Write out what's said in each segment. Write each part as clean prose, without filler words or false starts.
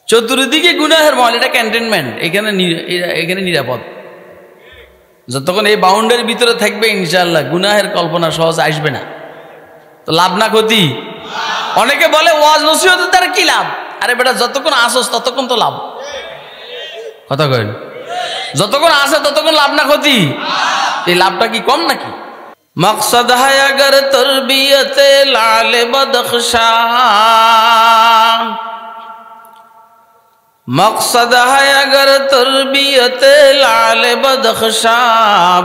চতুর্দিকে গুনাহের মহল, এটা ক্যান্টনমেন্ট, এখানে নিরাপদ। যতক্ষণ এই বাউন্ডারির ভিতরে থাকবে ইনশাআল্লাহ গুনাহের কল্পনা সহজ আসবে না। তো লাভ না ক্ষতি? অনেকে বলে ওয়াজ নসিহতের দ্বারা কি লাভ? আরে বেটা, যতক্ষণ আসস ততক্ষণ তো লাভ। কথা কইন, যতক্ষণ আসে ততক্ষণ লাভ না ক্ষতি? এই লাভটা কি কম নাকি? মকসদ হয় अगर तरबियते लाल बदख्शा, मकसद है अगर तरबियते लाल बदख्शा,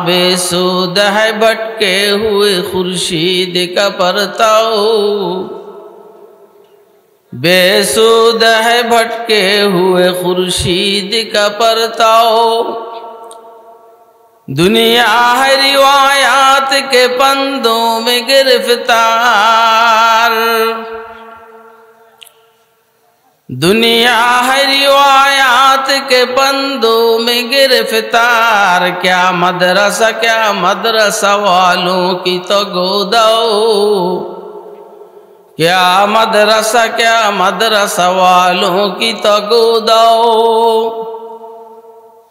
बेसुध है भटके हुए खुर्शीद का परताओ, बेसुध है भटके हुए खुर्शीद का परताओ, दुनिया है रिवायात के पंदों में गिरफ्तार, दुनिया है रिवायात के पंदों में गिरफ्तार, क्या मदरसा वालों की तो गोदाओ, क्या मदरसा वालों की तो गोदाओ,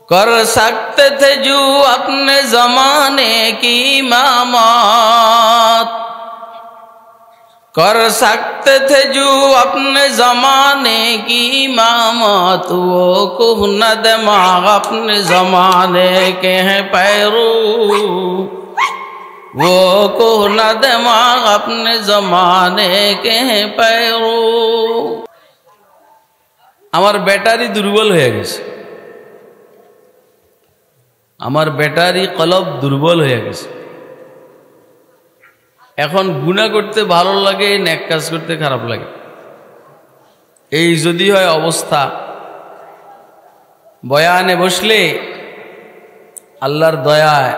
कर सकते थे जो अपने जमाने की इमामत, कर सकते थे जो अपने जमाने की इमामत, वो कुहना दिमाग अपने जमाने के हैं पैरू, वो कुहना दिमाग अपने जमाने के हैं पैरू। আমার ব্যাটারি দুর্বল হয়ে গেছে, আমার ব্যাটারি কলব দুর্বল হয়ে গেছে। এখন গুনাহ করতে ভালো লাগে, নেক কাজ করতে খারাপ লাগে। এই যদি হয় অবস্থা, বয়ানে বসলে আল্লাহর দয়ায়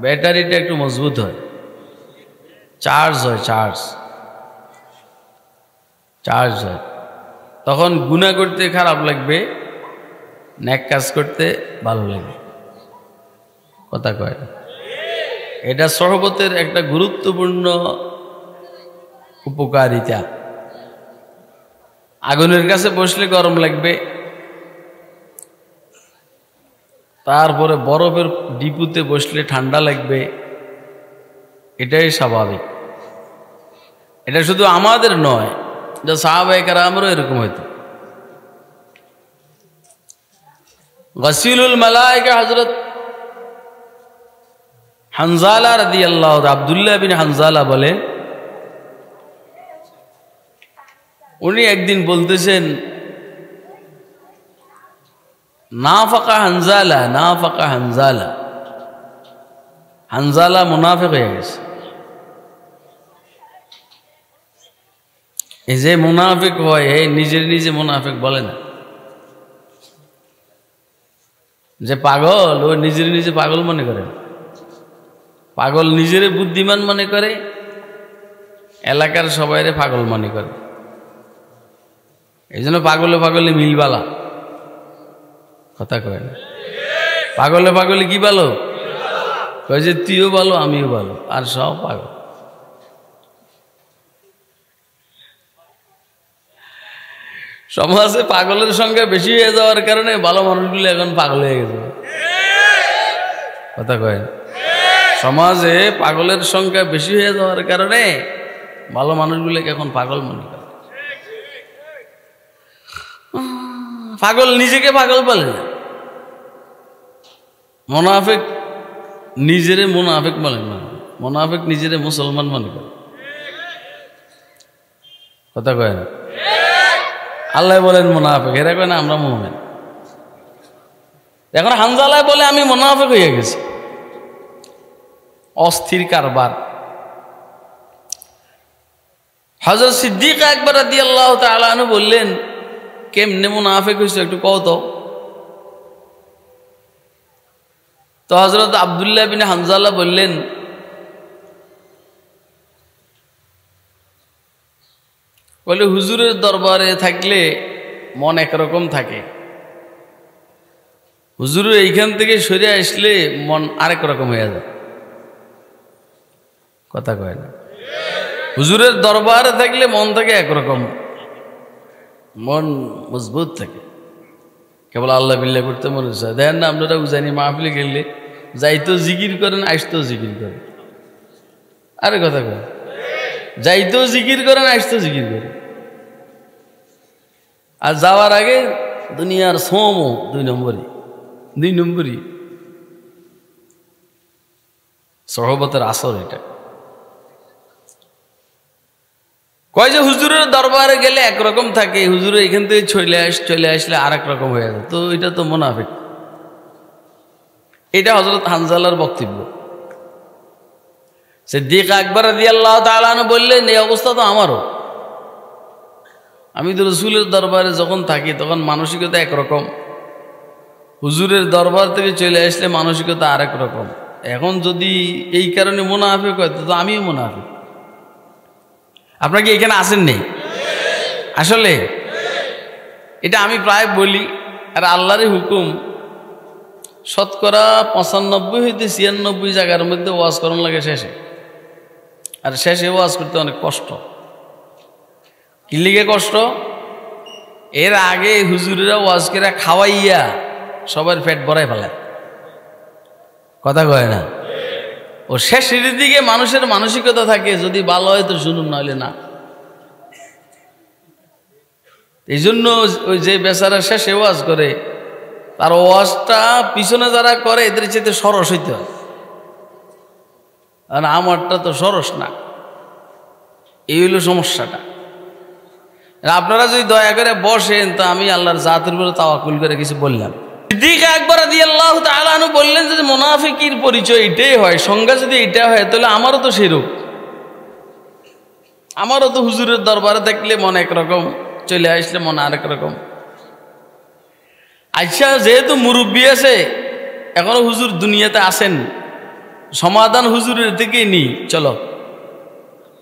ব্যাটারিটা একটু মজবুত হয়, চার্জ হয়, তখন গুনাহ করতে খারাপ লাগবে, নেক কাজ করতে ভালো লাগবে। কথা কয় না? এটা সহবতের একটা গুরুত্বপূর্ণ উপকারিতা। আগুনের কাছে বসলে গরম লাগবে, তারপরে বরফের ডিপুতে বসলে ঠান্ডা লাগবে, এটাই স্বাভাবিক। এটা শুধু আমাদের নয়, যে সাহাবায়ে কেরামেরও এরকম হইতো। গসিলুল মালায়েকা হযরত হানজালা রাদিয়াল্লাহু তাআলা, আব্দুল্লাহ বিন হানজালা বলেন, উনি একদিন বলতেছেন, নাফাকা হানজালা, হানজালা মুনাফিক হয়ে গেছে। এই যে মুনাফিক হয়, নিজে মুনাফিক বলে না, যে পাগল ও নিজে পাগল মনে করে। পাগল নিজেরে বুদ্ধিমান মনে করে, এলাকার সবাইরে পাগল মনে করে। এই জন্য পাগলে মিলবালা। কথা কয় না? পাগলে কি ভালো কয়, যে তুইও ভালো আমিও ভালো, আর সব পাগল। সমাজে পাগলের সংখ্যা বেশি হয়ে যাওয়ার কারণে ভালো মানুষগুলো এখন পাগল হয়ে গেছে। কথা কয় না? সমাজে পাগলের সংখ্যা বেশি হয়ে যাওয়ার কারণে ভালো মানুষগুলোকে এখন পাগল মনে করে। পাগল নিজেকে পাগল বলে না, মুনাফিক নিজেরে মুনাফিক বলে না, মুনাফিক নিজেরে মুসলমান মনে করে। কথা কয় না? আল্লাহ বলেন মুনাফিক, এরা কয় না আমরা মুমিন। এখন হানজালায় বলে আমি মুনাফিক হয়ে গেছি। অস্থির কারবার। হযরত সিদ্দিক আকবর রাদিয়াল্লাহু তাআলা আনহু বললেন, কেমনে মুনাফিক হইছো একটু কও তো। তো হযরত আব্দুল্লাহ বিন হানজালা বললেন, বলে হুজুরের দরবারে থাকলে মন একরকম থাকে, হুজুরের এইখান থেকে সরে আসলে মন আরেক রকম হয়ে যায়। কথা কয় না? হুজুরের দরবারে থাকলে মন থাকে একরকম, মন মজবুত থাকে। কেবল আল্লাহ বিল্লাহ করতে মনে হচ্ছে। দেখেন না আপনারা উজানি মাহফিলে গেলে যাইতেও জিকির করেন, আসতেও জিকির করেন। আরে কথা কয়, যাইতেও জিকির করেন, আসতেও জিকির করেন। আর যাওয়ার আগে দুনিয়ার সোমও দুই নম্বরই সহবতের আসর। এটা কয় যে হুজুরের দরবারে গেলে একরকম থাকে, হুজুরে এখান থেকে চলে আসলে আর এক রকম হয়ে যায়। তো এটা তো মুনাফিক। এটা হযরত হানজালার বক্তব্য। সিদ্দিক আকবর রাদিয়াল্লাহু তাআলা আনহু বললেন, এই অবস্থা তো আমারও। আমি তো রাসূলের দরবারে যখন থাকি তখন মানসিকতা একরকম, হুজুরের দরবার থেকে চলে আসলে মানসিকতা আরেক রকম। এখন যদি এই কারণে মুনাফিক হয় তো আমিও মুনাফিক। আপনারা কি এখানে আসেন নেই? আসলে এটা আমি প্রায় বলি। আর আল্লাহরই হুকুম, শতকরা 95 হইতে 96 জায়গার মধ্যে ওয়াজ করানো লাগে শেষে। আর শেষে ওয়াজ করতে অনেক কষ্ট। কি লিগে কষ্ট? এর আগে হুজুরেরা ওয়াজ করে খাওয়াইয়া সবার পেট ভরাই ফেলায়। কথা কয় না? ও শেষের দিকে মানুষের মানসিকতা থাকে, যদি ভালো হয় তো শুনুন, নাহলে না। এই জন্য ওই যে বেচারা শেষে ওয়াজ করে, তার ওয়াজটা পিছনে যারা করে এদের চেয়ে সরস হইতে হয়। আর আমারটা তো সরস না। এই হইল সমস্যাটা। আপনারা যদি দয়া করে বসেন তো আমি আল্লাহর জাতের উপরে তাওয়াক্কুল করে কিছু বললাম। সিদ্দিক আকবর রাদিয়াল্লাহু তাআলা আনহু বললেন যে মুনাফিকের পরিচয় এটাই হয়, সংজ্ঞা যদি এটা হয় তাহলে আমারও তো সেরূপ। আমারও তো হুজুরের দরবারে থাকলে মন একরকম, চলে আসলে মন আরেক রকম। আচ্ছা, যেহেতু মুরব্বী আছে, এখনো হুজুর দুনিয়াতে আসেন, সমাধান হুজুরের থেকে নি। চলো,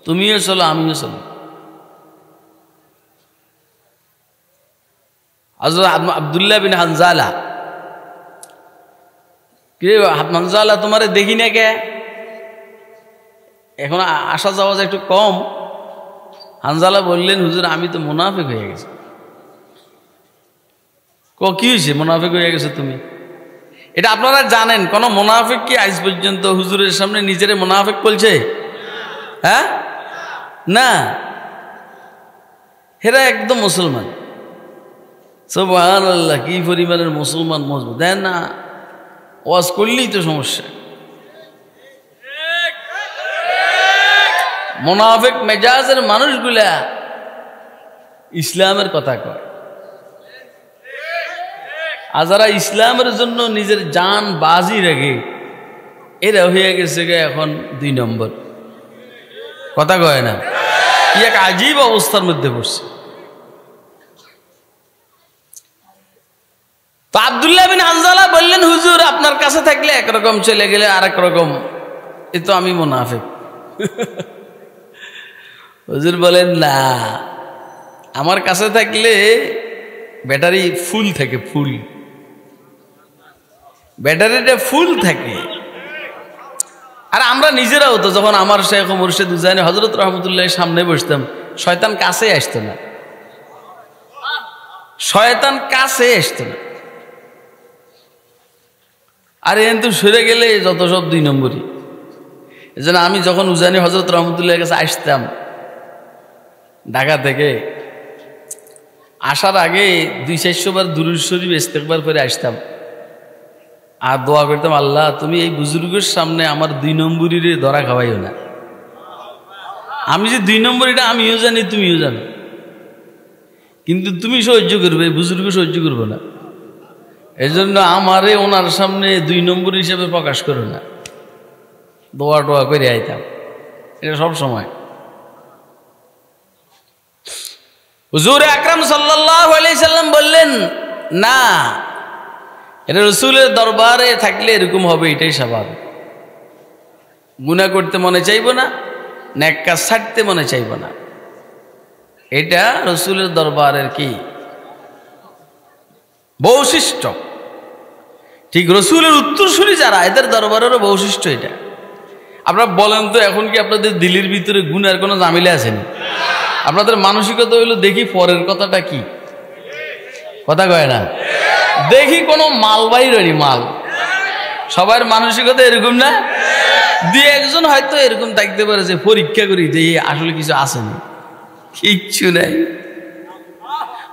তুমিও চলো, আমিও চলো। হযরত আব্দুল্লাহ বিন হানজালা, কে হানজালা, তোমারে দেখি না কে? এখন আসা যাওয়া একটু কম। হানজালা বললেন, হুজুর আমি তো মুনাফিক হয়ে গেছি। কি হয়েছে? মুনাফিক হয়ে গেছে তুমি? এটা আপনারা জানেন, কোন মুনাফিক কি আজ পর্যন্ত হুজুরের সামনে নিজের মুনাফিক বলছে? হ্যাঁ, না। হেরা একদম মুসলমান। সুবহানাল্লাহ, কি পরিমাণের মুসলমান মজবুত। দেন না, ওয়াজ করলেই তো সমস্যা। মুনাফিক মেজাজের মানুষগুলা ইসলামের কথা কয়, আর যারা ইসলামের জন্য নিজের জান বাজি রাখে এরা হয়ে গেছে এখন 2 নম্বর। কথা কয় না? কি এক আজীব অবস্থার মধ্যে পড়ছে। তো আব্দুল্লাহ বিন হানজালা বললেন, হুজুর আপনার কাছে থাকলে একরকম, চলে গেলে আরেক রকম। এ তো আমি মুনাফিক। হুজুর বলেন, না, আমার কাছে থাকলে ব্যাটারি ফুল থাকে, ফুল, ব্যাটারিটা ফুল থাকে। আর আমরা নিজেরাও তো যখন আমার শেখ মুর্শিদ উজানি হযরত রহমতুল্লাহের সামনে বসতাম, শয়তান কাছে আসতো না, শয়তান কাছে আসতো না। আর কিন্তু সরে গেলে যত সব 2 নম্বরই। এই জন্য আমি যখন উজানি হযরত রহমতুল্লাহের কাছে আসতাম ঢাকা থেকে, আসার আগে 200-400 বার দুরূদ শরীফ ইস্তেগফার করে আসতাম। আর দোয়া করতাম, আল্লাহ তুমি এই বুজুর্গের সামনে আমার 2 নম্বরীর ধরা খাওয়াইও না। আমি যে 2 নম্বরীটা আমিও জানি, তুমিও জানো, কিন্তু তুমি সহ্য করবে, বুজুর্গ সহ্য করবো না। এই জন্য আমারে ওনার সামনে 2 নম্বর হিসেবে প্রকাশ করো না। দোয়া টোয়া করে আইতাম, এটা সব সময়। হুজুর আকরাম সাল্লাল্লাহু আলাইহি সাল্লাম বললেন, না, এটা রাসূলের দরবারে থাকলে এরকম হবে, এটাই স্বাভাবিক। গুনাহ করতে মনে চাইবো না, নেক কাজ ছাড়তে মনে চাইবো না। এটা রাসূলের দরবারের কি বৈশিষ্ট্য। ঠিক রাসূলের উত্তরসূরি যারা, এদের দরবারেরও বৈশিষ্ট্য এটা। আপনারা বলেন তো, এখন কি আপনাদের দিলের ভিতরে গুনার কোনো ঝামেলা আছে না? আপনাদের মানসিকতা হইলো দেখি পরের কথাটা কি। কথা কয় না? দেখি কোনো মাল বাইরেনি মাল, সবার মানসিকতা এরকম না? দুই একজন হয়তো এরকম থাকতে পারে যে পরীক্ষা করি যে আসলে কিছু আসেনি, কিচ্ছু নাই।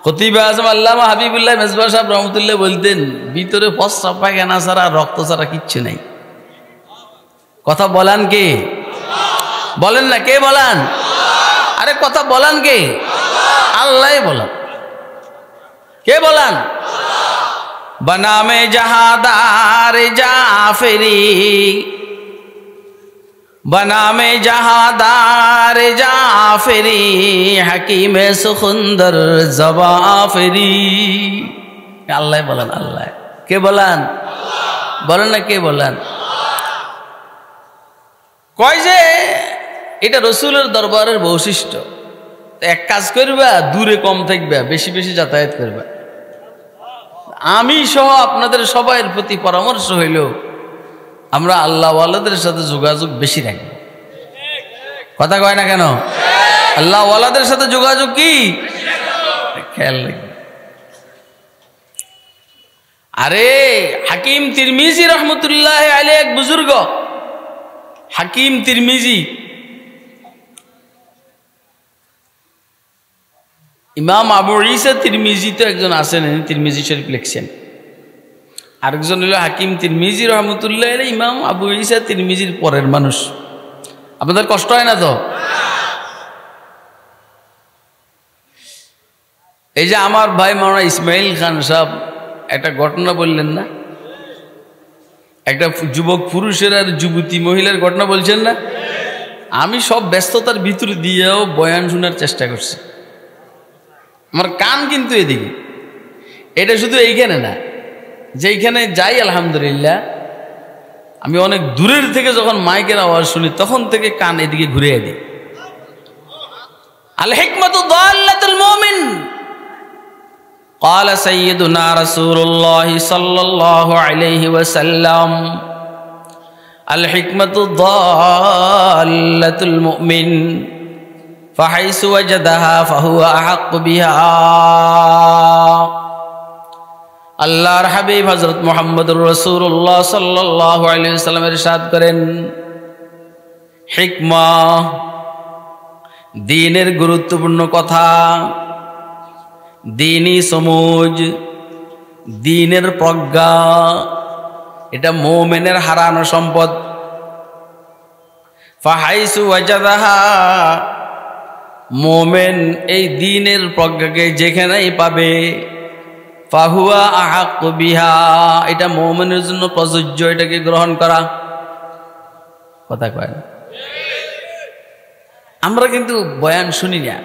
খতিবে আজম আল্লামা হাবিবুল্লাহ মেজবাহ সাহেব রহমতুল্লাহ বলতেন, ভিতরে প্রস্রাব পায়খানা ছাড়া রক্ত ছাড়া কিচ্ছু নাই। কথা বলান কে? বলেন না, কে বলান? আরে কথা বলান কে? আল্লাহ বলান। কে বলান? बनामे जहादार जाफरी, बनामे जहादार जाफरी, हकीम सुखुंदर जवाफरी। আল্লাহ বলেন, আল্লাহ। কে বলেন? বলেন না, কে বলেন? কয় যে এটা রসুলের দরবারের বৈশিষ্ট্য। এক কাজ করবা, দূরে কম থাকবা, বেশি বেশি যাতায়াত করবা। আমি সহ আপনাদের সবাইয়ের প্রতি পরামর্শ হইল আমরা আল্লাহওয়ালাদের সাথে যোগাযোগ বেশি রাখবো। কথা কয় না কেন? আল্লাহওয়ালাদের সাথে যোগাযোগ কি খেয়াল রাখবে। আরে হাকিম তিরমিজি রহমতুল্লাহ আলাইহি এক বুজুর্গ, হাকিম তিরমিজি, ইমাম আবু ঈসা তিরমিজি তো একজন আছেন, তিরমিজি শরীফ লিখছেন। আরেকজন হলো হাকিম তিরমিজি রহমতুল্লাহ আলাইহি, ইমাম আবু ঈসা তিরমিজির পরের মানুষ। আপনাদের কষ্ট হয় না তো? এই যে আমার ভাই মাওলানা ইসমাইল খান সাহেব একটা ঘটনা বললেন না, একটা যুবক পুরুষের আর যুবতী মহিলার ঘটনা বলছেন না? আমি সব ব্যস্ততার ভিতর দিয়েও বয়ান শোনার চেষ্টা করছি। আমার কান কিন্তু এদিকে। এটা শুধু এইখানে না, যেইখানে যাই আলহামদুলিল্লাহ আমি অনেক দূরের থেকে যখন মাইকের আওয়াজ শুনি তখন থেকে কান এদিকে ঘুরে দিই। আল হিকমাতু দাল্লাতুল মুমিন, قال سيدنا رسول الله صلى الله عليه وسلم الحكمة ضالة المؤمن فحيث وجدها فهو أحق بها। আল্লাহর হাবিব হযরত মুহাম্মদুর রাসূলুল্লাহ সাল্লাল্লাহু আলাইহি ওয়াসাল্লাম ইরশাদ করেন, হিকমা দ্বীনের গুরুত্বপূর্ণ কথা, দ্বীনি সমুজ, দ্বীনের প্রজ্ঞা, এটা মুমিনের হারানো সম্পদ। ফাহাইসু ওয়াজাদাহা, মুমিন এই দ্বীনের প্রজ্ঞাকে যেখানেই পাবে, ফাহুয়া আহাক্কু বিহা, এটা মুমিনের জন্য প্রযোজ্য, এটাকে গ্রহণ করা। কথা কয় না? আমরা কিন্তু বয়ান শুনি না,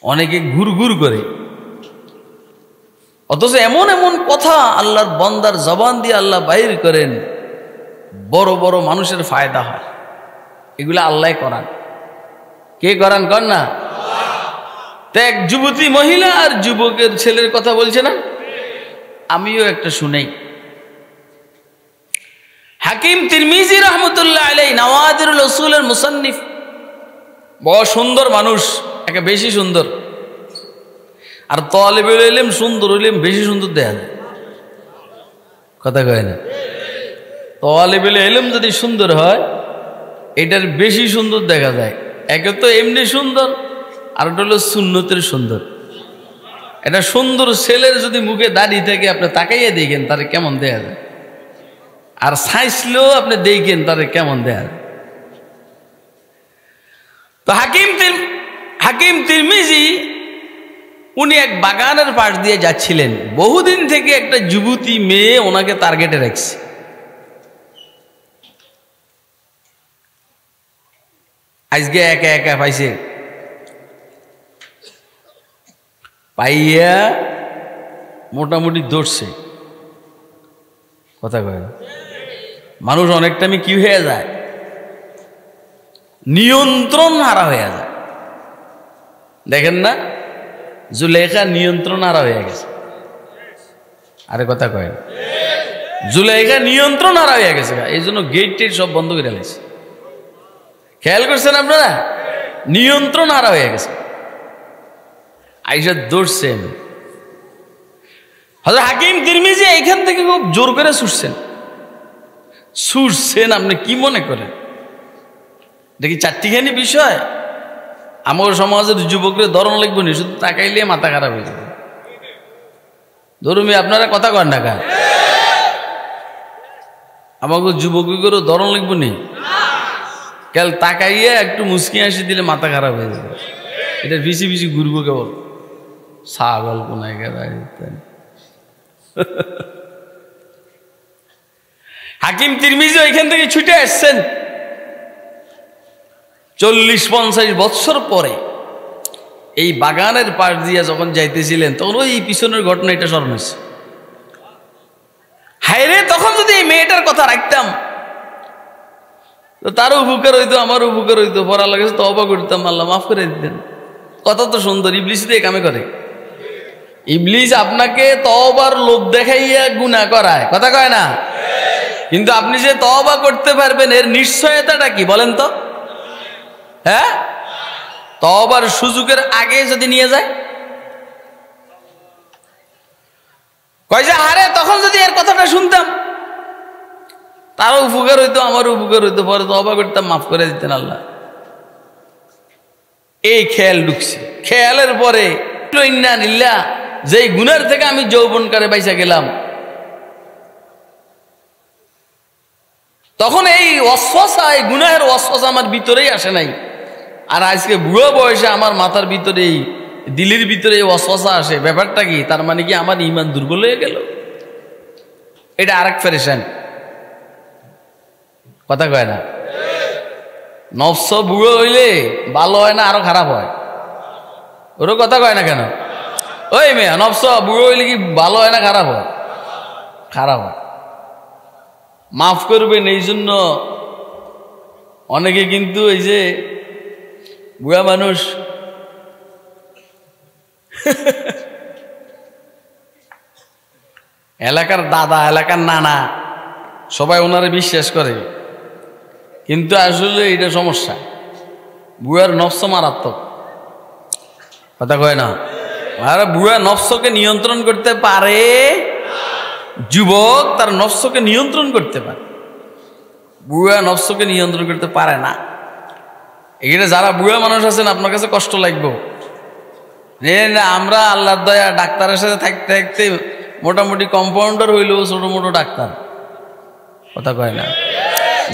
অনেকে ঘুর ঘুর করে, অথচ এমন এমন কথা আল্লাহর বান্দার জবান দিয়ে আল্লাহ বাইর করেন, বড় বড় মানুষের ফায়দা হয়। এগুলো আল্লাহ করান। কে করান? কর না। এক যুবতী মহিলা আর যুবকের ছেলের কথা বলছে না, আমিও একটা শুনেই। হাকিম তিরমিজি রহমতুল্লাহ আলাইহি নওয়াদিরুল উসুলের মুসান্নিফ, বড় সুন্দর মানুষ, একে বেশি সুন্দর। আর তালিবুল ইলম সুন্দর হইলে বেশি সুন্দর দেখা যায়। কথা কয় না? তালিবুল ইলম যদি সুন্দর হয় এটার বেশি সুন্দর দেখা যায়। একে তো এমনি সুন্দর, আর ওটা হলো সুন্নতের সুন্দর। এটা সুন্দর ছেলের যদি মুখে দাড়ি থাকে আপনি তাকাইয়ে দেখেন তারে কেমন দেখা যায়, আর সাইসলেও আপনি দেখেন তারে কেমন দেখা যায়। তো হাকিম তিরমিজি উনি এক বাগানের পাশ দিয়ে যাচ্ছিলেন। বহুদিন থেকে একটা যুবতী মেয়ে ওনাকে টার্গেটে রাখছে। আজকে একা একা পাইছে, পাইয়া মোটামুটি দৌড়ছে। কথা কয় না? মানুষ অনেকটা আমি কি হয়ে যায়, নিয়ন্ত্রণ হারা হয়ে যায়। দেখেন না, জুলেখা নিয়ন্ত্রণ হারা হয়ে গেছে। আরে কথা কয় না? জুলেখা নিয়ন্ত্রণ হারা হয়ে গেছে, এই জন্য গেট টেট সব বন্ধ করে গেছে। খেয়াল করছেন আপনারা? নিয়ন্ত্রণ হারা হয়ে গেছে। আইসা দৌড়ছেন, হযরত হাকিম তিরমিজি এইখান থেকে খুব জোর করে ছুটছেন। আপনি কি মনে করেন এটা কি চারটিখানি বিষয়? আমার সমাজের যুবকরা ধরন লিখবো নি, শুধু তাকাইলে মাথা খারাপ হয়ে যাবে। ধরুন আপনারা কথা কন না কেন? আমাকে যুবকগুলো ধরন লিখবো নি, কাল তাকাইয়ে একটু মুসকি হাসি দিলে মাথা খারাপ হয়ে যাবে। এটা বেশি বেশি ঘুরবো কেবল ছাগল কোনায় গেছে। হাকিম তিরমিজি এখান থেকে ছুটে আসছেন 40-50 বছর পরে। এই বাগানের পাশ দিয়ে যখন যাইতেছিলেন তখন ওই পিছনের ঘটনা এটা স্মরণ হয়েছে। হায়রে, তখন যদি এই মেয়েটার কথা রাখতাম তো তারও উপকার হইতো, আমারও উপকার হইতো। পড়া লাগে তওবা করতাম, আল্লাহ মাফ করে দিতেন। কথা তো সুন্দর, ইবলিস দিয়ে কামে করে। ইবলিস আপনাকে তওবার লোভ দেখাইয়া গুনাহ করায়, কথা কয় না? কিন্তু আপনি যে তওবা করতে পারবেন এর নিশ্চয়তাটা কি বলেন তো? হ্যাঁ, তওবার সুযোগের আগে যদি নিয়ে যায়, কয় যে আরে তখন যদি এর কথাটা শুনতাম তারও উপকার হইতো, আমারও উপকার হইতো, পরে তওবা করতাম, মাফ করে দিতেন আল্লাহ। এই খেয়াল ঢুকছে। খেয়ালের পরে যেই গুনার থেকে আমি যৌবনকালে বাইসা গেলাম, তখন এই ওয়াসওয়াসা, এই গুনাহের ওয়াসওয়াসা আমার ভিতরেই আসে নাই। আর আজকে বুড়ো বয়সে আমার মাথার ভিতরে, এই দিলের ভিতরে এই ওয়াসওয়াসা আসে। ব্যাপারটা কি? তার মানে কি আমার ঈমান দুর্বল হয়ে গেল? এটা আরেক পেরেশান, কথা কয় না? নফস বুড়ো হইলে ভালো হয় না আরো খারাপ হয়? ওরও কথা কয় না কেন? ওই মেয়ে, নফস বুড়ো হইলে কি ভালো হয় না খারাপ হয়? খারাপ হয়। মাফ করবেন, এই জন্য অনেকে কিন্তু এই যে বুড়া মানুষ এলাকার দাদা, এলাকার নানা, সবাই ওনারে বিশ্বাস করে, কিন্তু আসলে এটা সমস্যা। বুড়ার নফস মারাত্মক, কথা কয় না? আর বুড়া নফসকে নিয়ন্ত্রণ করতে পারে, যুবক তার নফসকে নিয়ন্ত্রণ করতে পারে, বুড়া নফসকে নিয়ন্ত্রণ করতে পারে না। এখানে যারা বুড়া মানুষ আছেন আপনার কাছে কষ্ট লাগবে। আমরা আল্লাহর দয়া ডাক্তারের সাথে থাকতে থাকতে মোটামুটি কম্পাউন্ডার হইলেও ছোট মোটো ডাক্তার, কথা কয় না?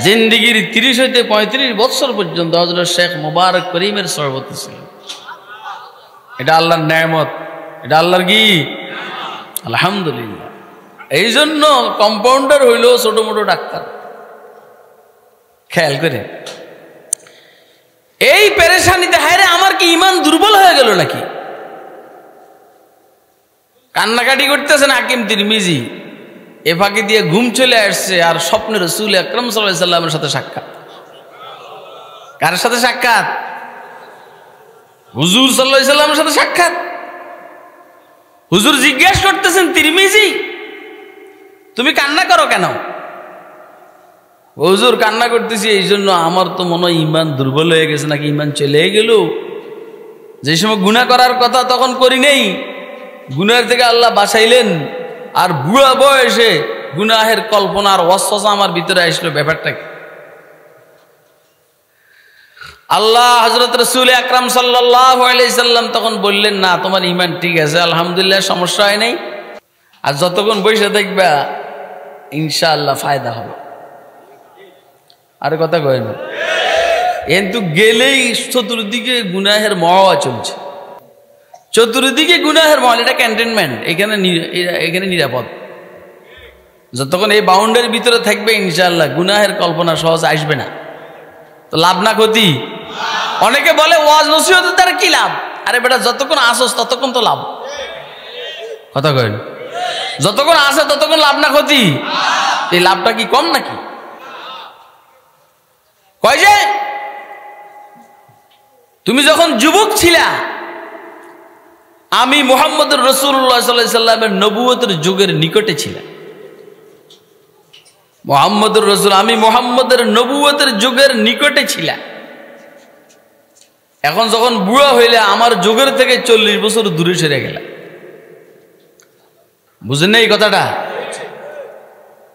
জিন্দিগির 30 হইতে 35 বছর পর্যন্ত হযরত শেখ মুবারক করিমের সহবত ছিল। এটা আল্লাহর নেয়ামত, এটা আল্লাহর কি? আলহামদুলিল্লাহ। এই জন্য কম্পাউন্ডার হইলেও ছোট মোটো ডাক্তার। খেয়াল করে এই পেরেশানিতে, হায়রে আমার কি ঈমান দুর্বল হয়ে গেল নাকি? কান্নাকাটি করতেছেন হাকিম তিরমিজি। এ ফাঁকি দিয়ে ঘুম চলে আসছে, আর স্বপ্নে রাসূল আকরাম সাল্লাল্লাহু আলাইহি সাল্লামের সাথে সাক্ষাৎ। কার সাথে সাক্ষাৎ? হুজুর সাল্লাল্লাহু আলাইহি সাল্লামের সাথে সাক্ষাৎ। হুজুর জিজ্ঞেস করতেছেন, তিরমিজি তুমি কান্না করো কেন? হুজুর কান্না করতেছি এই জন্য, আমার তো মনে হয় ঈমান দুর্বল হয়ে গেছে, নাকি ঈমান চলে গেল। যে সময় গুনাহ করার কথা তখন করি নেই, গুনাহের থেকে আল্লাহ বাঁচাইলেন, আর বুড়া বয়সে গুনাহের কল্পনার ওয়াসওয়াসা আমার ভিতরে আসলো। ব্যাপারটা কি? আল্লাহ হযরত রাসূল আকরাম সাল্লাল্লাহু আলাইহি সাল্লাম তখন বললেন, না তোমার ঈমান ঠিক আছে, আলহামদুলিল্লাহ, সমস্যা হয় নাই। আর যতক্ষণ বসে দেখবা ইনশাআল্লাহ ফায়দা হবে। আর কথা কয় না? কিন্তু গেলেই চতুর্দিকে গুনাহের মহা চলছে, চতুর্দিকে গুনাহের মহল। এটা ক্যান্টনমেন্ট, এখানে নিরাপদ। যতক্ষণ এই বাউন্ডারির ভিতরে থাকবে ইনশাআল্লাহ গুনাহের কল্পনা সহজ আসবে না। তো লাভ না ক্ষতি? অনেকে বলে ওয়াজ নসিহতের দ্বারা কি লাভ? আরে বেটা, যতক্ষণ আসস ততক্ষণ তো লাভ, কথা কয় না? যতক্ষণ আসে ততক্ষণ লাভ না ক্ষতি? এই লাভটা কি কম নাকি? কয় যে তুমি যখন যুবক ছিলা, আমি মুহাম্মদুর রাসূলুল্লাহ সাল্লাল্লাহু আলাইহি সাল্লামের নবুয়তের যুগের নিকটে ছিলাম। মুহাম্মদুর রাসূল, আমি মুহাম্মদের নবুয়তের যুগের নিকটে ছিলাম। এখন যখন বুড়া হইলে আমার যুগের থেকে 40 বছর দূরে সরে গেলাম। বুঝেন না এই কথাটা?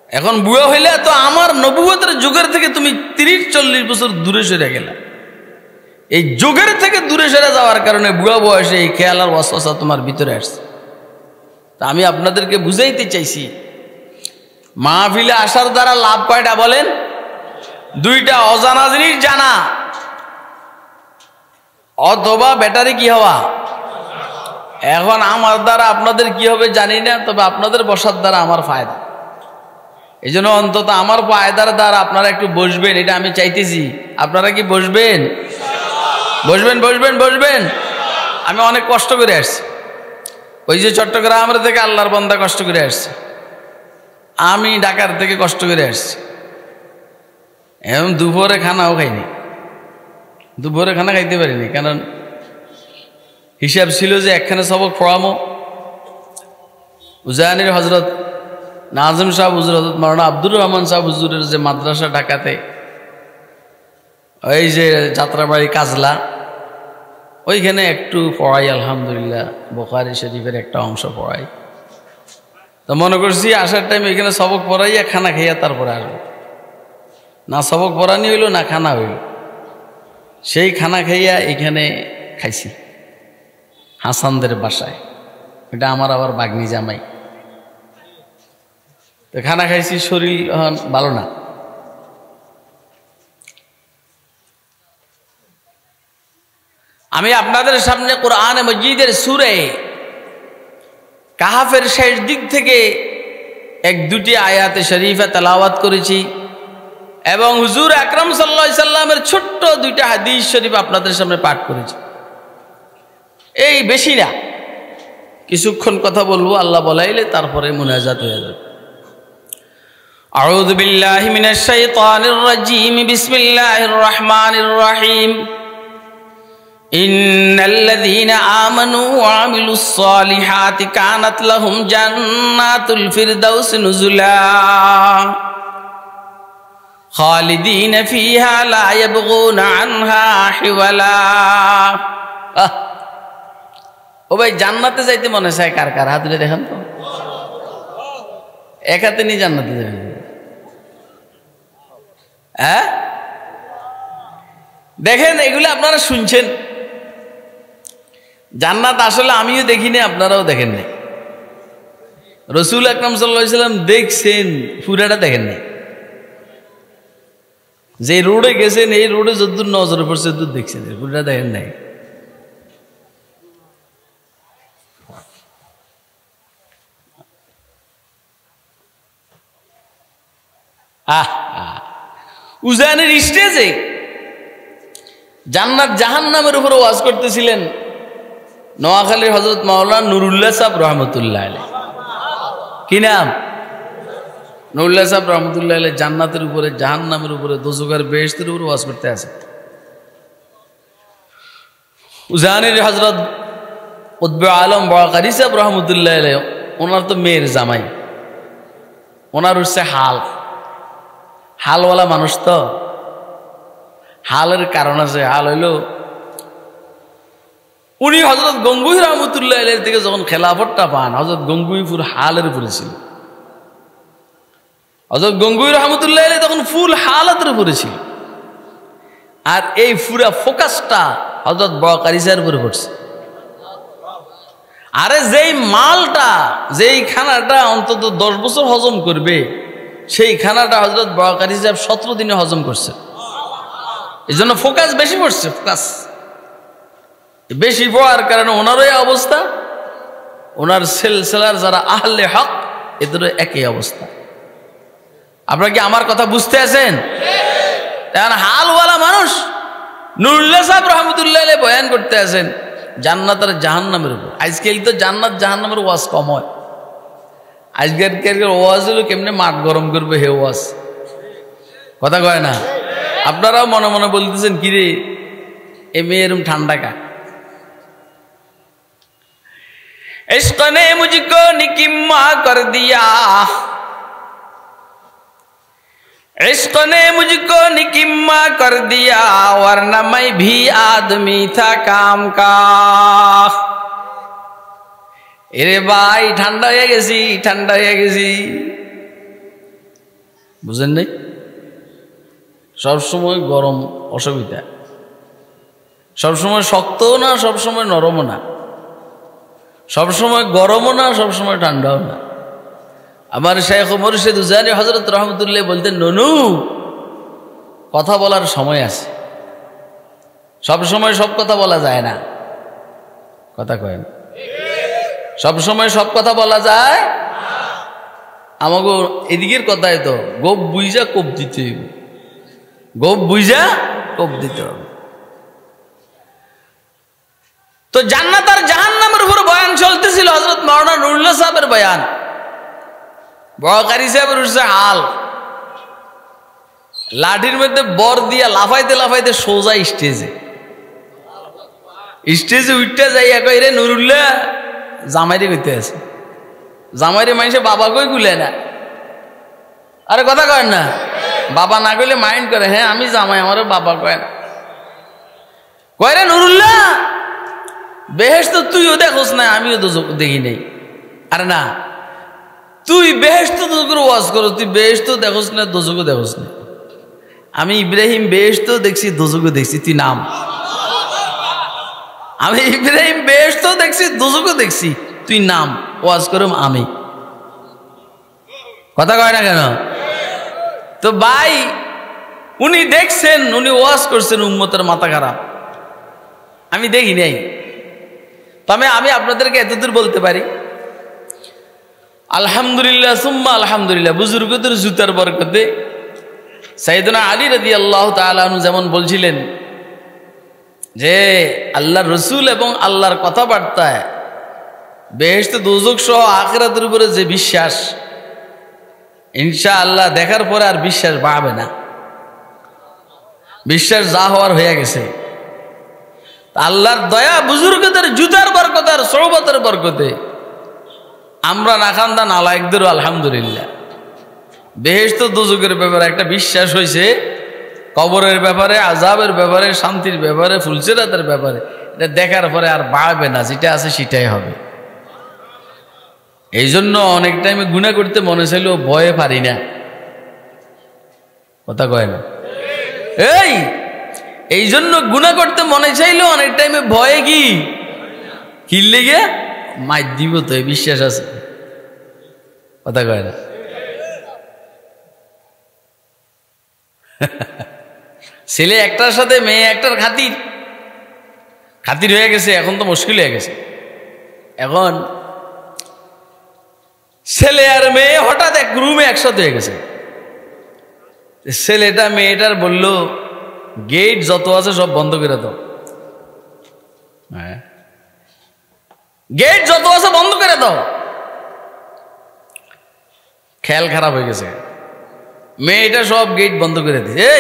এখন বুয়া হইলে তো আমার নবুয়তের যুগের থেকে তুমি 30-40 বছর দূরে সরে গেলা। এই যুগের থেকে দূরে সরে যাওয়ার কারণে বুয়া বয়সে এই খেয়াল আর ওয়াসওয়াসা তোমার ভিতরে আসছে। তা আমি আপনাদেরকে বুঝাইতে চাইছি, মাহফিলে আসার দ্বারা লাভ কয়টা বলেন? 2টা, অজানা জিনিস জানা অথবা ব্যাটারি কি হওয়া। এখন আমার দ্বারা আপনাদের কি হবে জানি না, তবে আপনাদের বসার দ্বারা আমার ফায়দা। এই জন্য অন্তত আমার ফায়দার দ্বারা আপনারা একটু বসবেন, এটা আমি চাইতেছি। আপনারা কি বসবেন? বসবেন বসবেন বসবেন। আমি অনেক কষ্ট করে আসছি, ওই যে চট্টগ্রাম থেকে আল্লাহর বান্দা কষ্ট করে আসছে, আমি ঢাকার থেকে কষ্ট করে আসছি। এবং দুপুরে খানাও খাইনি, দুপুরে খানা খাইতে পারিনি, কারণ হিসাব ছিল যে একখানে সবক পড়ামো। উজানির হজরত নাজিম সাহেব হুজুর, হজরত মাওলানা আব্দুর রহমান সাহেব হুজুরের যে মাদ্রাসা ঢাকাতে, ওই যে যাত্রাবাড়ি কাজলা, ওইখানে একটু পড়াই আলহামদুলিল্লাহ, বুখারী শরীফের একটা অংশ পড়াই। তো মনে করছি আসার টাইম এখানে সবক পড়াইয়া খানা খাইয়া তারপরে আসবো। না সবক পড়ানি হইল না খানা হইল, সেই খানা খাইয়া এখানে খাইছি হাসানদের বাসায়। এটা আমার আবার বাগনি জামাই। তো খানা খাইছি, শরীর ভালো না। আমি আপনাদের সামনে কোরআন মজিদের সূরা কাহাফের শেষ দিক থেকে 1-2টি আয়াতে শরীফা তেলাওয়াত করেছি এবং হুজুর আকরাম সাল্লাল্লাহু আলাইহি সাল্লামের ছোট্ট 2টা হাদিস শরীফ আপনাদের সামনে পাঠ করেছি। এই বেশি না, কিছুক্ষণ কথা বলবো, আল্লাহ বলাইলে তারপরে মুনাজাত হয়ে যাবে। আউযু বিল্লাহি মিনাশ শাইতানির রাজীম, বিসমিল্লাহির রহমানির রহিম। ইন্নাল্লাযীনা আমানু ওয়া আমিলুস সালিহাতি কানাত লাহুম জান্নাতুল ফিরদাউসি নুজুলা খালিদিনা ফিহা লা ইয়াবগুনা আনহা হিওয়ালা। ও ভাই, জান্নাতে যাইতে মনে চায় কার কার? হাত তুলে দেখেন তো। এক হাতে নিয়ে জান্নাতে যাবেন? হ্যাঁ, দেখেন, এগুলো আপনারা শুনছেন। জান্নাত আসলে আমিও দেখিনি, আপনারাও দেখেন নাই। রাসূল আকরাম সাল্লাল্লাহু আলাইহি সাল্লাম দেখছেন, পুরাটা দেখেন নাই। যে রোডে গেছেন, এই রোডে যদ্দূর নজরে পড়ছে তদ্দূর দেখছেন, পুরাটা দেখেন নাই। উজানের স্টেজে জান্নাত জাহান্নামের উপরে ওয়াজ করতেছিলেন নোয়াখালীর হযরত মাওলানা নুরুল্লাহ সাহেব রহমতুল্লাহ আলাইহি। কি নাম? নুরুল্লাহ সাহেব রহমতুল্লাহ আলাইহি। জান্নাতের উপরে, জাহান্নামের উপরে, দোজখের বেহেশতের উপরে ওয়াজ করতে আছে। উজানের হযরত কুতবে আলম বাকারী সাহেব রহমতুল্লাহ আলাইহি, ওনার তো মেয়ের জামাই, ওনার হচ্ছে হালওয়ালা মানুষ। তো হালের কারণ আছে। হাল হইল, উনি হযরত গঙ্গুহি রহমতুল্লাহ আলাইহি থেকে যখন খেলাফতটা পান, হযরত গঙ্গুহি ফুল হালের উপরে ছিল। হযরত গঙ্গুহি রহমতুল্লাহ আলাইহি তখন ফুল হালাতের উপরে ছিল, আর এই পুরা ফোকাসটা হযরত বাকারী সাহেবের উপরে পড়ছে। আরে যেই মালটা, যেই খানাটা অন্তত 10 বছর হজম করবে, সেই খানাটা হযরত বাকারী সাহেব 17 দিনে হজম করছে। এই জন্য ফোকাস বেশি পড়ছে। ফোকাস বেশি পড়ার কারণে ওনারও এই অবস্থা, ওনার সিলসিলার যারা আহলে হক এদেরও একই অবস্থা। আপনারা কি আমার কথা বুঝতে আছেন? এখন হালওয়ালা মানুষ নুরুল্লাহ সাহেব রহমতুল্লাহ আলাইহি বয়ান করতে আছেন জান্নাত আর জাহান্নামের উপর। আজকাল তো জান্নাত জাহান্নামের ওয়াজ কম হয়। আজকের ওয়াজ হলো কেমনে মাঠ গরম করবে, হে ওয়াজ কথা কয় না। আপনারাও মনে মনে বলতেছেন, কিরে এ মেয়ে এরম ঠান্ডা কা? इश्क ने मुझको निकिम्मा कर दिया, इश्क ने मुझको निकिम्मा कर दिया, वरना मैं भी आदमी था काम का। এরে ভাই ঠান্ডা হয়ে গেছি, ঠান্ডা হয়ে গেছি। বুঝেন নাই? সবসময় গরম অসুবিধা, সবসময় শক্তও না, সবসময় নরমও না, সবসময় গরমও না, সবসময় ঠান্ডাও না। আমার শাইখ মুর্শিদ উজানি হযরত রহমতুল্লাহ বলতেন, ননু, কথা বলার সময় আছে, সব সময় সব কথা বলা যায় না। কথা কয় না? সব সময় সব কথা বলা যায় আমাকে এদিকের কথায় তো গোপ বুঝা কোপ দিতে হবে, গোপ বুঝা কোপ দিতে হবে। তো জান্নাত আর জাহান্নামের উপর বয়ান চলতেছিল, হযরত মাওলানা নুরুল্লাহ সাহেবের বয়ান। বড়কারী সাহেবের উঠছে হাল, লাঠির মধ্যে বর দিয়া লাফাইতে লাফাইতে সোজা স্টেজে, স্টেজে উঠতে যাই কই, রে নুরুল্লাহ, জামাইরে কইতে আছে। জামাইরে মানুষে বাবা কই গুলে না, আরে কথা কয় না, বাবা না কইলে মাইন্ড করে। হ্যাঁ আমি জামাই, আমার বাবা কয় না। কয় রে নুরুল্লাহ, বেহেশত তুইও দেখোস না, আমিও তো দেখি নাই। আরে না, তুই বেহেশত দোজখের ওয়াজ করস, তুই বেহেশত দেখোস না, দোজখও দেখোস না। আমি ইব্রাহিম বেহেশত দেখছি, দোজখও দেখছি, তুই নাম। আমি ইব্রাহিম বেহেশত দেখছি, দোজখও দেখছি, তুই নাম। ওয়াজ করুম আমি। কথা কয় না কেন? তো ভাই উনি দেখছেন, উনি ওয়াজ করছেন, উম্মতের মাথা খারাপ, আমি দেখি নাই। তবে আমি আপনাদেরকে এতদূর বলতে পারি, আলহামদুলিল্লাহ সুম্মা আলহামদুলিল্লাহ, বুজুর্গদের জুতার বরকতে সাইয়েদনা আলী রাদিয়াল্লাহু তাআলা আনহু যেমন বলছিলেন যে আল্লাহর রসুল এবং আল্লাহর কথাবার্তায় বেহেশত দোজখ সহ আখিরাতের উপরে যে বিশ্বাস, ইনশাআল্লাহ দেখার পরে আর বিশ্বাস বাড়বে না, বিশ্বাস যা হওয়ার হয়ে গেছে। আল্লাহর দয়া, বুজুর্গদের জুতার বরকতে আর সোহবতের বরকতে আমরা নাখান্দা নালায়েকদেরও আলহামদুলিল্লাহ বেহেশত দোজখের ব্যাপারে একটা বিশ্বাস হয়েছে, কবরের ব্যাপারে, আযাবের ব্যাপারে, শান্তির ব্যাপারে, ফুলসিরাতের ব্যাপারে, এটা দেখার পরে আর বাড়বে না, যেটা আছে সেটাই হবে। এই জন্য অনেক টাইমে গুনাহ করতে মনে চাইলেও ভয়ে পারি না। কথা কয় না? এই জন্য গুনাহ করতে মনে চাইলেও অনেক টাইমে ভয়ে কি লেগে মাইর দিব, তো এই বিশ্বাস আছে। কথা কয় না? ছেলে একটার সাথে মেয়ে একটার খাতির হয়ে গেছে, এখন তো মুশকিল হয়ে গেছে। এখন ছেলে আর মেয়ে হঠাৎ এক রুমে একসাথে হয়ে গেছে। ছেলেটা মেয়েটার বলল, গেট যত আছে সব বন্ধ করে দাও। হ্যাঁ, গেট যত আছে বন্ধ করে দাও। খেয়াল খারাপ হয়ে গেছে, মেয়েটা সব গেট বন্ধ করে দিয়েছে।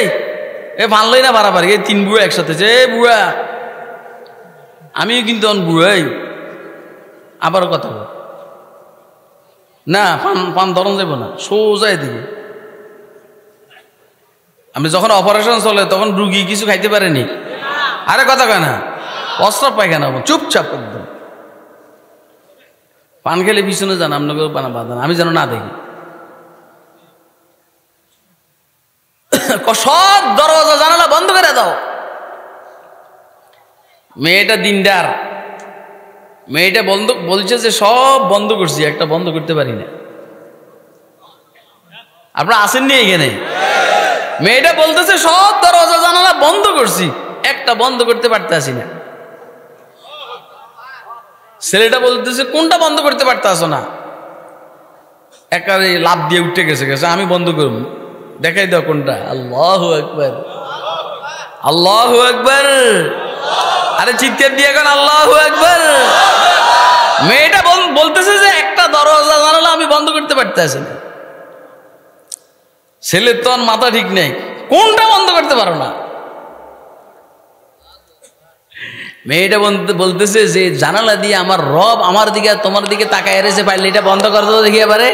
এই ভানলই না বাড়াবাড়ি, এই তিন বুড়া একসাথে, যে বুড়া, আমিও কিন্তু বুড়াই, আবারও কথা বল না, পান ধরন যাব না, সোজা এদিকে। আমি যখন অপারেশন চলে তখন রুগী কিছু খাইতে পারেনি। আরে কথা কয় না, প্রস্রাব পায়খানা চুপচাপ একদম। পান খেলে পিছনে যান, আপনাকে পানা বাঁধান, আমি যেন না দেখি। সব দরজা জানালা বন্ধ করে দাও। মেয়েটা দিনদার, মেয়েটা বলছে যে সব বন্ধ করছি, একটা বন্ধ করতে পারি না। আপনারা আসেননি এখানে? মেয়েটা বলতেছে সব দরজা জানালা বন্ধ করছি, একটা বন্ধ করতে পারতেছি না। ছেলেটা বলতেছে কোনটা বন্ধ করতে পারতেছো না? একেবারে লাভ দিয়ে উঠে গেছে, আমি বন্ধ করব, দেখাই দাও কোনটা। আল্লাহু আকবার, আল্লাহু আকবার, আরে চিৎকার দিয়ে এখন আল্লাহু আকবার। মেয়েটা বলতেছে যে একটা দরজা জানালা আমি বন্ধ করতে পারতেছি না। ছেলের তো মাথা ঠিক নেই, কোনটা বন্ধ করতে পারো না? মেয়েটা বলতেছে যে জানালা দিয়ে আমার রব আমার দিকে তোমার দিকে তাকায় রয়েছে, পারলে এটা বন্ধ করে দেবো দেখি এবারে।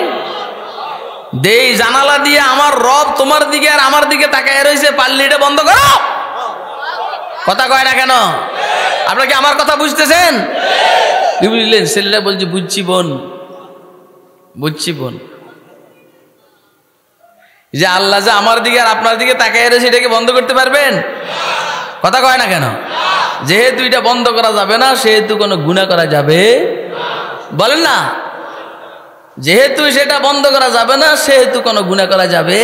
দেই জানালা দিয়ে আমার রব তোমার দিকে আর আমার দিকে তাকায় রয়েছে, পারলে এটা বন্ধ করো। কথা কয় না কেন? আপনারা কি আমার কথা বুঝতেছেন? কি বুঝলেন? ছেলেরা বলছে বুঝছি বোন, বুঝছি বোন। যে আল্লাহ যে আমার দিকে আর আপনার দিকে তাকায় রয়েছে, এটাকে বন্ধ করতে পারবেন? কথা কয় না কেন? যেহেতু এটা বন্ধ করা যাবে না, সেহেতু কোনো গুনাহ করা যাবে, বলেন না? যেহেতু সেটা বন্ধ করা যাবে না, সেহেতু কোনো গুনাহ করা যাবে